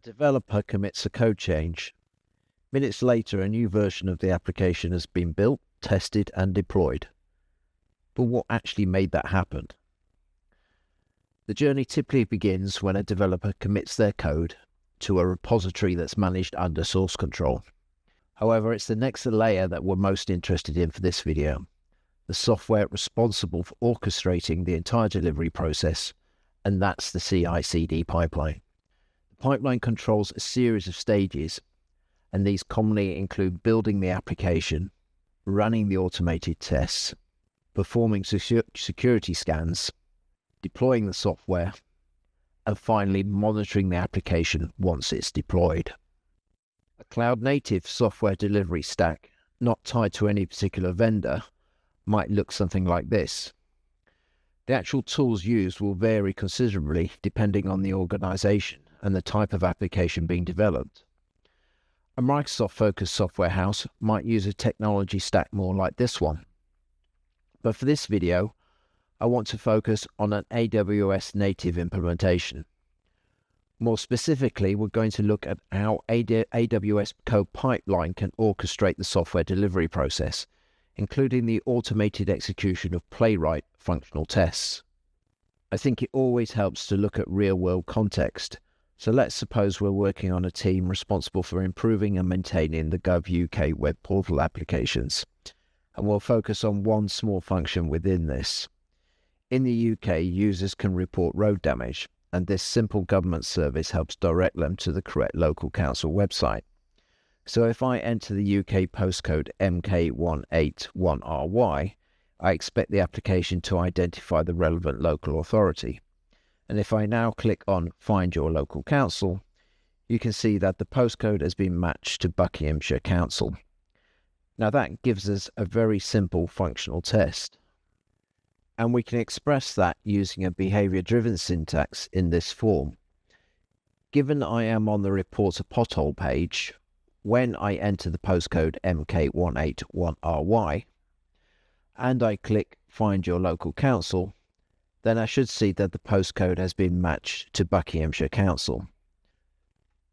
developer commits a code change. Minutes later, a new version of the application has been built, tested, and deployed. But what actually made that happen? The journey typically begins when a developer commits their code to a repository that's managed under source control. However, it's the next layer that we're most interested in for this video, the software responsible for orchestrating the entire delivery process, and that's the CI/CD pipeline. The pipeline controls a series of stages, and these commonly include building the application, running the automated tests, performing security scans, deploying the software, and finally monitoring the application once it's deployed. A cloud-native software delivery stack, not tied to any particular vendor, might look something like this. The actual tools used will vary considerably depending on the organization and the type of application being developed. A Microsoft-focused software house might use a technology stack more like this one. But for this video, I want to focus on an AWS native implementation. More specifically, we're going to look at how AWS CodePipeline can orchestrate the software delivery process, including the automated execution of Playwright functional tests. I think it always helps to look at real-world context. So let's suppose we're working on a team responsible for improving and maintaining the GovUK web portal applications, and we'll focus on one small function within this. In the UK, users can report road damage, and this simple government service helps direct them to the correct local council website. So if I enter the UK postcode MK181RY, I expect the application to identify the relevant local authority. And if I now click on Find Your Local Council, you can see that the postcode has been matched to Buckinghamshire Council. Now that gives us a very simple functional test. And we can express that using a behavior-driven syntax in this form. Given I am on the Report a Pothole page, when I enter the postcode MK181RY, and I click Find Your Local Council, then I should see that the postcode has been matched to Buckinghamshire Council.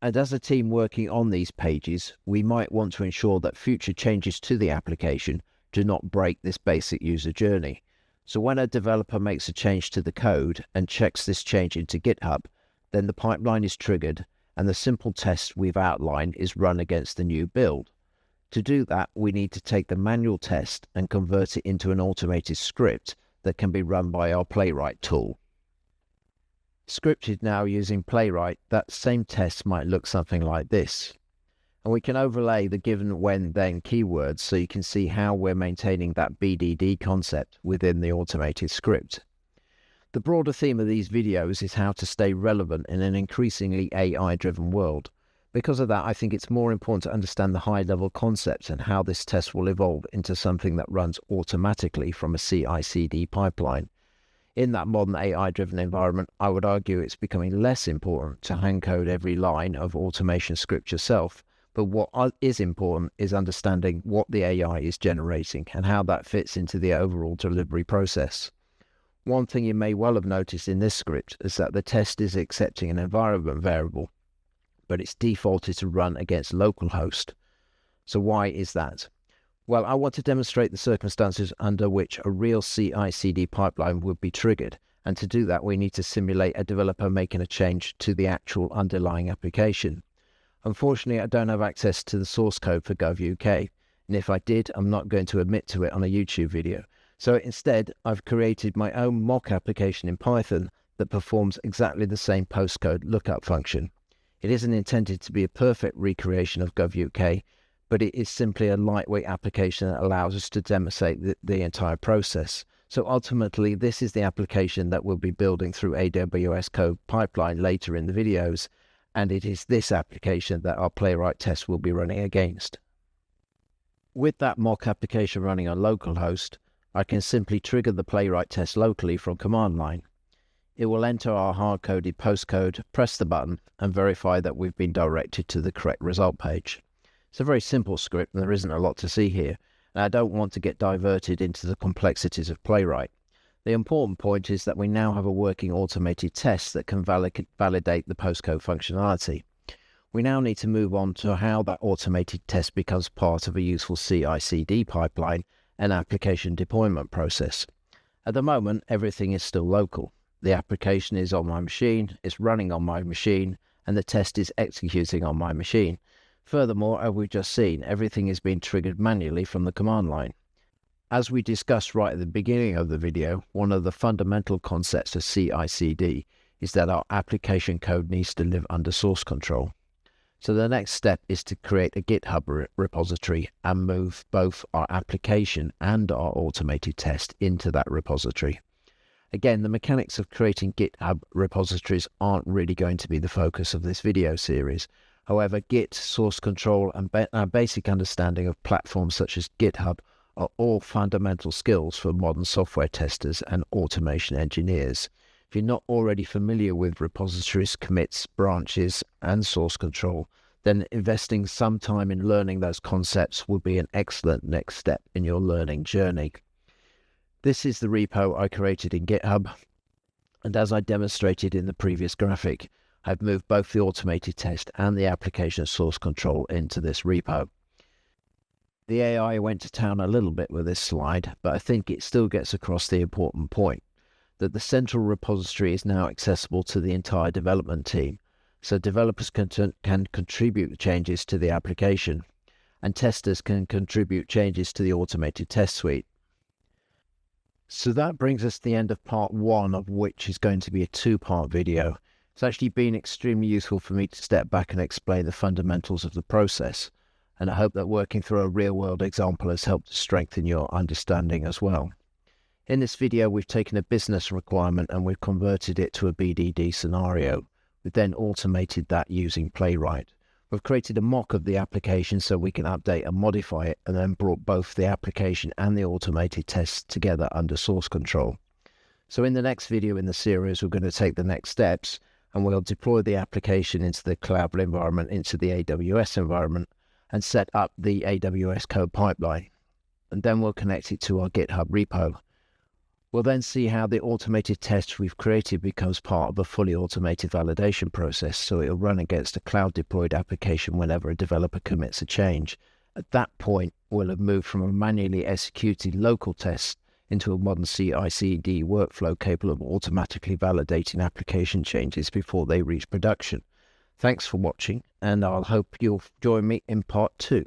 And as a team working on these pages, we might want to ensure that future changes to the application do not break this basic user journey. So when a developer makes a change to the code and checks this change into GitHub, then the pipeline is triggered and the simple test we've outlined is run against the new build. To do that, we need to take the manual test and convert it into an automated script that can be run by our Playwright tool. Scripted now using Playwright, that same test might look something like this. And we can overlay the given, when, then keywords so you can see how we're maintaining that BDD concept within the automated script. The broader theme of these videos is how to stay relevant in an increasingly AI-driven world. Because of that, I think it's more important to understand the high-level concepts and how this test will evolve into something that runs automatically from a CI/CD pipeline. In that modern AI-driven environment, I would argue it's becoming less important to hand-code every line of automation script yourself, but what is important is understanding what the AI is generating and how that fits into the overall delivery process. One thing you may well have noticed in this script is that the test is accepting an environment variable, but it's defaulted to run against localhost. So why is that? Well, I want to demonstrate the circumstances under which a real CI/CD pipeline would be triggered, and to do that we need to simulate a developer making a change to the actual underlying application. Unfortunately, I don't have access to the source code for GovUK, and if I did, I'm not going to admit to it on a YouTube video. So instead, I've created my own mock application in Python that performs exactly the same postcode lookup function. It isn't intended to be a perfect recreation of GovUK, but it is simply a lightweight application that allows us to demonstrate the entire process. So ultimately, this is the application that we'll be building through AWS CodePipeline later in the videos, and it is this application that our Playwright test will be running against. With that mock application running on localhost, I can simply trigger the Playwright test locally from command line. It will enter our hard-coded postcode, press the button, and verify that we've been directed to the correct result page. It's a very simple script and there isn't a lot to see here, and I don't want to get diverted into the complexities of Playwright. The important point is that we now have a working automated test that can validate the postcode functionality. We now need to move on to how that automated test becomes part of a useful CI/CD pipeline and application deployment process. At the moment, everything is still local. The application is on my machine, it's running on my machine, and the test is executing on my machine. Furthermore, as we've just seen, everything is being triggered manually from the command line. As we discussed right at the beginning of the video, one of the fundamental concepts of CI/CD is that our application code needs to live under source control. So the next step is to create a GitHub repository and move both our application and our automated test into that repository. Again, the mechanics of creating GitHub repositories aren't really going to be the focus of this video series. However, Git, source control, and our basic understanding of platforms such as GitHub are all fundamental skills for modern software testers and automation engineers. If you're not already familiar with repositories, commits, branches, and source control, then investing some time in learning those concepts will be an excellent next step in your learning journey. This is the repo I created in GitHub, and as I demonstrated in the previous graphic, I've moved both the automated test and the application source control into this repo. The AI went to town a little bit with this slide, but I think it still gets across the important point, that the central repository is now accessible to the entire development team, so developers can contribute changes to the application, and testers can contribute changes to the automated test suite. So that brings us to the end of part one, of which is going to be a two-part video. It's actually been extremely useful for me to step back and explain the fundamentals of the process, and I hope that working through a real-world example has helped to strengthen your understanding as well. In this video, we've taken a business requirement and we've converted it to a BDD scenario. We've then automated that using Playwright. We've created a mock of the application so we can update and modify it, and then brought both the application and the automated tests together under source control. So in the next video in the series, we're going to take the next steps and we'll deploy the application into the cloud environment, into the AWS environment, and set up the AWS CodePipeline. And then we'll connect it to our GitHub repo. We'll then see how the automated test we've created becomes part of a fully automated validation process, so it'll run against a cloud deployed application whenever a developer commits a change. At that point, we'll have moved from a manually executed local test into a modern CI/CD workflow capable of automatically validating application changes before they reach production. Thanks for watching, and I'll hope you'll join me in part 2.